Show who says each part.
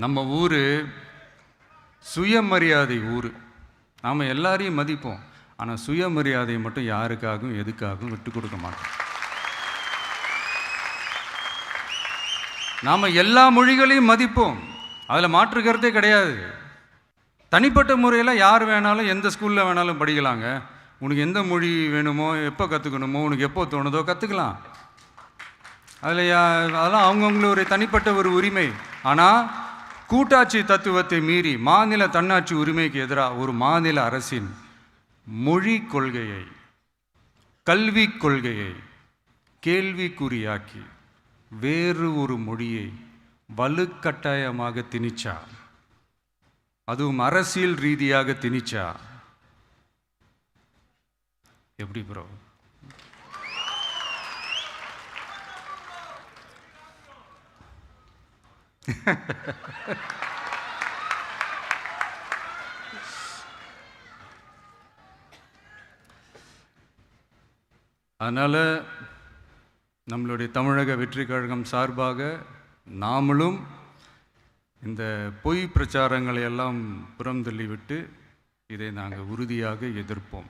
Speaker 1: நம்ம ஊர் சுயமரியாதை ஊர். நாம் எல்லாரையும் மதிப்போம், ஆனால் சுயமரியாதையை மட்டும் யாருக்காகவும் எதுக்காகவும் விட்டு கொடுக்க மாட்டோம். நாம் எல்லா மொழிகளையும் மதிப்போம், அதில் மாற்றுக்கிறதே கிடையாது. தனிப்பட்ட முறையில் யார் வேணாலும் எந்த ஸ்கூலில் வேணாலும் படிக்கலாங்க. உனக்கு எந்த மொழி வேணுமோ, எப்போ கற்றுக்கணுமோ, உனக்கு எப்போ தோணுதோ கற்றுக்கலாம். அதெல்லாம் அவங்கவுங்களோட தனிப்பட்ட ஒரு உரிமை. ஆனால் கூட்டாட்சி தத்துவத்தை மீறி மாநில தன்னாட்சி உரிமைக்கு எதிராக ஒரு மாநில அரசின் மொழி கொள்கையை, கல்வி கொள்கையை கேள்விக்குறியாக்கி வேறு ஒரு மொழியை வலுக்கட்டாயமாக திணிச்சா, அதுவும் அரசியல் ரீதியாக திணிச்சா எப்படி ப்ரோ? அதனால் நம்மளுடைய தமிழக வெற்றி கழகம் சார்பாக நாமளும் இந்த பொய் பிரச்சாரங்களை எல்லாம் புறந்தள்ளிவிட்டு இதை நாங்கள் உறுதியாக எதிர்ப்போம்.